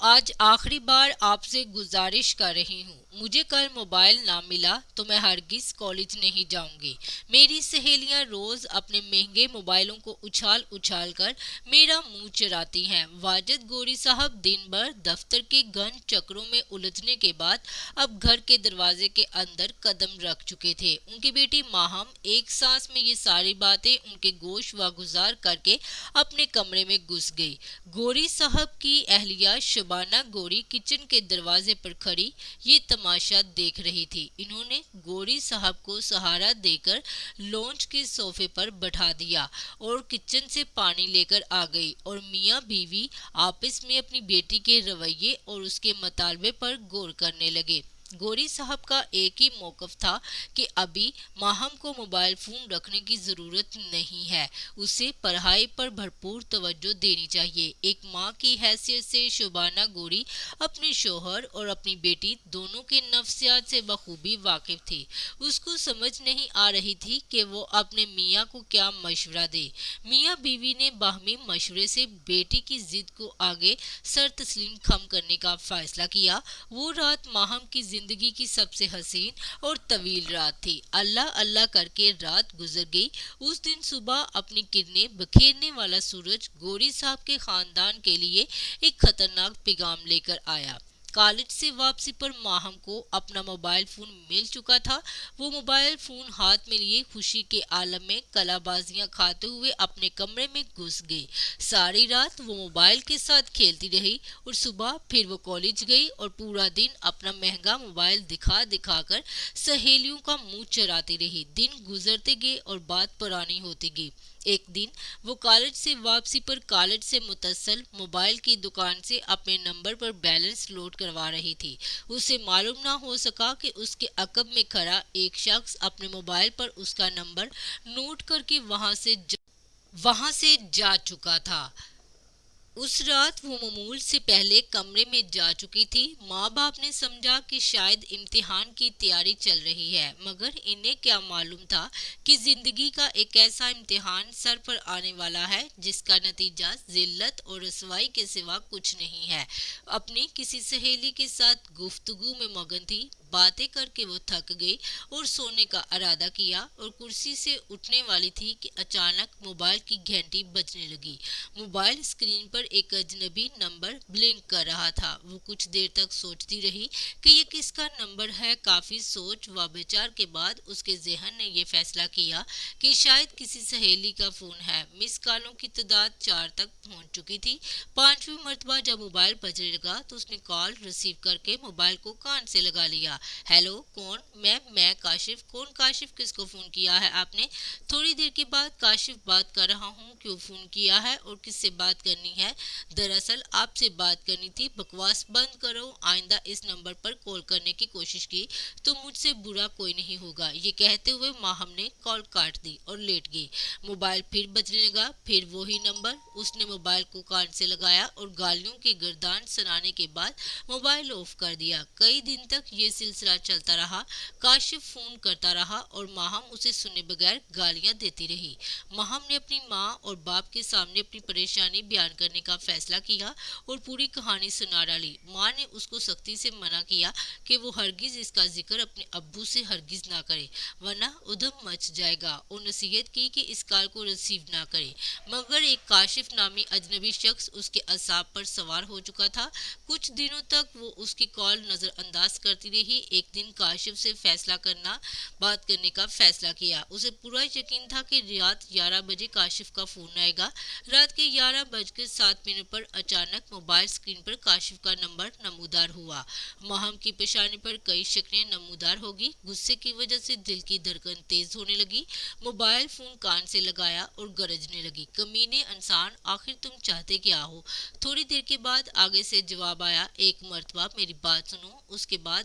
آج آخری بار آپ سے گزارش کر رہی ہوں، مجھے کل موبائل نہ ملا تو میں ہرگز کالج نہیں جاؤں گی۔ میری سہیلیاں روز اپنے مہنگے موبائلوں کو اچھال اچھال کر میرا منہ چراتی ہیں۔ واجد گوری صاحب دن بھر دفتر کے گھن چکروں میں الجھنے کے بعد اب گھر کے دروازے کے اندر قدم رکھ چکے تھے۔ ان کی بیٹی ماہم ایک سانس میں یہ ساری باتیں ان کے گوش واگزار کر کے اپنے کمرے میں گھس گئی۔ گوری صاحب کی اہلیہ شبانہ گوری کچن کے دروازے پر کھڑی یہ تماشا دیکھ رہی تھی۔ انہوں نے گوری صاحب کو سہارا دے کر لونج کے صوفے پر بٹھا دیا اور کچن سے پانی لے کر آ گئی اور میاں بیوی آپس میں اپنی بیٹی کے رویے اور اس کے مطالبے پر غور کرنے لگے۔ گوری صاحب کا ایک ہی موقف تھا کہ ابھی ماہم کو موبائل فون رکھنے کی ضرورت نہیں ہے، اسے پڑھائی پر بھرپور توجہ دینی چاہیے۔ ایک ماں کی حیثیت سے شبانہ گوری اپنے شوہر اور اپنی بیٹی دونوں کے نفسیات سے بخوبی واقف تھی۔ اس کو سمجھ نہیں آ رہی تھی کہ وہ اپنے میاں کو کیا مشورہ دے۔ میاں بیوی نے باہمی مشورے سے بیٹی کی ضد کو آگے سر تسلیم خم کرنے کا فیصلہ کیا۔ وہ رات ماہم کی زندگی کی سب سے حسین اور طویل رات تھی۔ اللہ اللہ کر کے رات گزر گئی۔ اس دن صبح اپنی کرنیں بکھیرنے والا سورج گوری صاحب کے خاندان کے لیے ایک خطرناک پیغام لے کر آیا۔ کالج سے واپسی پر ماہم کو اپنا موبائل فون مل چکا تھا۔ وہ موبائل فون ہاتھ میں لیے خوشی کے عالم میں کلا بازیاں کھاتے ہوئے اپنے کمرے میں گھس گئی۔ ساری رات وہ موبائل کے ساتھ کھیلتی رہی اور صبح پھر وہ کالج گئی اور پورا دن اپنا مہنگا موبائل دکھا دکھا کر سہیلیوں کا منہ چراتی رہی۔ دن گزرتے گئے اور بات پرانی ہوتی گئی۔ ایک دن وہ کالج سے واپسی پر کالج سے متصل موبائل کی دکان سے اپنے نمبر پر بیلنس لوڈ کروا رہی تھی۔ اسے معلوم نہ ہو سکا کہ اس کے عقب میں کھڑا ایک شخص اپنے موبائل پر اس کا نمبر نوٹ کر کے وہاں سے جا چکا تھا۔ اس رات وہ معمول سے پہلے کمرے میں جا چکی تھی۔ ماں باپ نے سمجھا کہ شاید امتحان کی تیاری چل رہی ہے، مگر انہیں کیا معلوم تھا کہ زندگی کا ایک ایسا امتحان سر پر آنے والا ہے جس کا نتیجہ ذلت اور رسوائی کے سوا کچھ نہیں ہے۔ اپنی کسی سہیلی کے ساتھ گفتگو میں مگن تھی۔ باتیں کر کے وہ تھک گئی اور سونے کا ارادہ کیا اور کرسی سے اٹھنے والی تھی کہ اچانک موبائل کی گھنٹی بجنے لگی۔ موبائل اسکرین پر ایک اجنبی نمبر بلنک کر رہا تھا۔ وہ کچھ دیر تک سوچتی رہی کہ یہ کس کا نمبر ہے۔ کافی سوچ و بچار کے بعد اس کے ذہن نے یہ فیصلہ کیا کہ شاید کسی سہیلی کا فون ہے۔ مس کالوں کی تعداد 4 تک پہنچ چکی تھی۔ 5ویں مرتبہ جب موبائل بجنے لگا تو اس نے کال ریسیو کر کے موبائل کو کان سے لگا لیا۔ ہیلو، کون؟ میں کاشف۔ کون کاشف؟ کس کو فون کیا ہے آپ نے؟ تھوڑی دیر کے بعد کاشف بات کر رہا ہوں۔ کیوں فون کیا ہے اور کس سے بات کرنی ہے؟ دراصل آپ سے بات کرنی تھی۔ بکواس بند کرو، آئندہ اس نمبر پر کال کرنے کی کوشش کی تو مجھ سے برا کوئی نہیں ہوگا۔ یہ کہتے ہوئے ماہم نے کال کاٹ دی اور لیٹ گئی۔ موبائل پھر بجنے لگا، پھر وہی نمبر۔ اس نے موبائل کو کان سے لگایا اور گالیوں کی گردان سنانے کے بعد موبائل آف کر دیا۔ کئی دن تک یہ سلسلہ چلتا رہا۔ کاشف فون کرتا رہا اور ماہم اسے سنے بغیر گالیاں دیتی رہی۔ ماہم نے اپنی ماں اور باپ کے سامنے اپنی پریشانی بیان کرنے کا فیصلہ کیا اور پوری کہانی سنا ڈالی۔ ماں نے اس کو سختی سے منع کیا کہ وہ ہرگز اس کا ذکر اپنے ابو سے ہرگز نہ کرے ورنہ ادھم مچ جائے گا، اور نصیحت کی کہ اس کال کو ریسیو نہ کرے۔ مگر ایک کاشف نامی اجنبی شخص اس کے اعصاب پر سوار ہو چکا تھا۔ کچھ دنوں تک وہ اس کی کال نظر انداز کرتی رہی۔ ایک دن کاشف سے بات کرنے کا فیصلہ کیا۔ اسے پورا یقین تھا کہ رات 11 بجے کاشف کا فون آئے گا۔ رات کے 11:07 پر اچانک موبائل اسکرین پر کاشف کا نمبر نمودار ہوا۔ ماہم کی پیشانی پر کئی شکلیں نمودار ہوگی۔ غصے کی وجہ سے دل کی دھڑکن تیز ہونے لگی۔ موبائل فون کان سے لگایا اور گرجنے لگی، کمینے انسان، آخر تم چاہتے کیا ہو؟ تھوڑی دیر کے بعد آگے سے جواب آیا، ایک مرتبہ میری بات سنو، اس کے بعد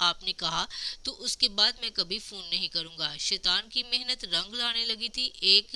آپ نے کہا تو اس کے بعد میں کبھی فون نہیں کروں گا۔ شیطان کی محنت رنگ لانے لگی تھی۔ ایک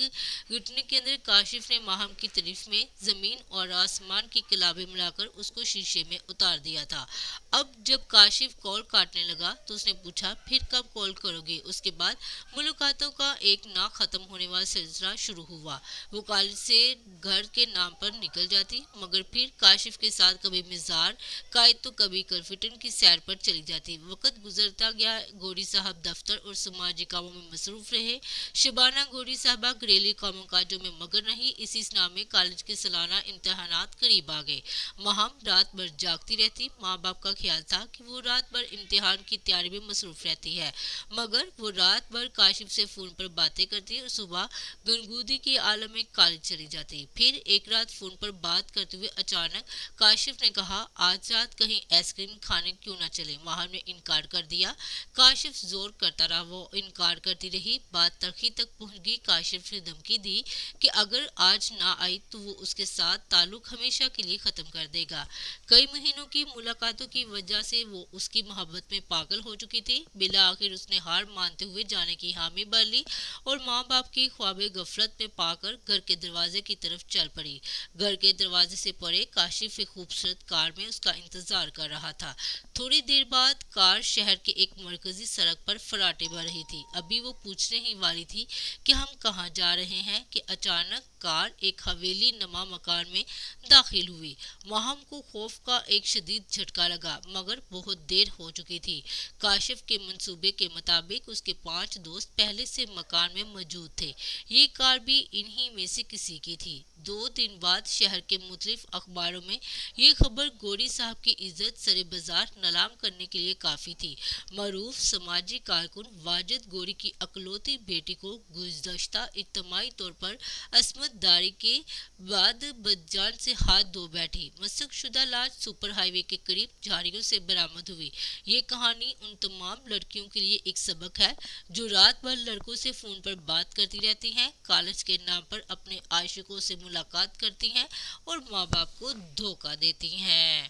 گھٹنے کے اندر کاشف نے ماہم کی طرف میں زمین اور آسمان کی کلابیں ملا کر اس کو شیشے میں اتار دیا تھا۔ اب جب کاشف کال کاٹنے لگا تو اس نے پوچھا پھر کب کال کرو گے؟ اس کے بعد ملاقاتوں کا ایک نہ ختم ہونے والا سلسلہ شروع ہوا۔ وہ کالج سے گھر کے نام پر نکل جاتی، مگر پھر کاشف کے ساتھ کبھی مزار قائد تو کبھی کرفٹن کی سیر پر چلی جاتی۔ وقت گزرتا گیا، گوری صاحب دفتر اور سماجی کاموں میں مصروف رہے۔ شبانہ گوری صاحبہ گھریلو کاموں کاجوں میں مگر نہیں۔ اسی سنا میں کالج کے سالانہ امتحانات قریب آ گئے۔ ماہم رات بھر جاگتی رہتی۔ ماں باپ کا خیال تھا کہ وہ رات بھر امتحان کی تیاری میں مصروف رہتی ہے، مگر وہ رات بھر کاشف سے فون پر باتیں کرتی اور صبح گنگودی کے عالم میں کالج چلی جاتی۔ پھر ایک رات فون پر بات کرتے ہوئے اچانک کاشف نے کہا آج رات کہیں آئس کریم کھانے کیوں نہ چلے؟ ماہم نے انکار کر دیا۔ کاشف زور کرتا رہا، وہ انکار کرتی رہی۔ بات تلخی تک پہنچ گئی۔ کاشف نے دھمکی دی کہ اگر آج نہ آئی تو وہ اس کے ساتھ تعلق ہمیشہ کے لیے ختم کر دے گا۔ کئی مہینوں کی ملاقاتوں کی وجہ سے وہ اس کی محبت میں پاگل ہو چکی تھی۔ بالآخر اس نے ہار مانتے ہوئے جانے کی حامی بھر لی اور ماں باپ کی خواب غفلت میں پا کر گھر کے دروازے کی طرف چل پڑی۔ گھر کے دروازے سے پرے کاشف ایک خوبصورت کار میں اس کا انتظار کر رہا تھا۔ تھوڑی دیر بعد کار شہر کے ایک مرکزی سڑک پر فراٹے بھر رہی تھی۔ ابھی وہ پوچھنے ہی والی تھی کہ ہم کہاں جا رہے ہیں کہ اچانک کار ایک حویلی نما مکان میں داخل ہوئی۔ ماہم کو خوف کا ایک شدید جھٹکا لگا، مگر بہت دیر ہو چکی تھی۔ کاشف کے منصوبے کے مطابق اس کے 5 دوست پہلے سے مکان میں موجود تھے۔ یہ کار بھی انہی میں سے کسی کی تھی۔ 2 دن بعد شہر کے مختلف اخباروں میں یہ خبر گوری صاحب کی عزت سر بازار نیلام کرنے کے لیے کافی تھی۔ معروف سماجی کارکن واجد گوری کی اکلوتی بیٹی کو گزشتہ اجتماعی طور پر عصمت داری کے بعد بدجان سے ہاتھ دھو بیٹھی مسخ شدہ لاش سپر ہائی وے کے قریب جھاڑیوں سے برآمد ہوئی۔ یہ کہانی ان تمام لڑکیوں کے لیے ایک سبق ہے جو رات بھر لڑکوں سے فون پر بات کرتی رہتی ہیں، کالج کے نام پر اپنے عاشقوں سے ملاقات کرتی ہیں اور ماں باپ کو دھوکہ دیتی ہیں۔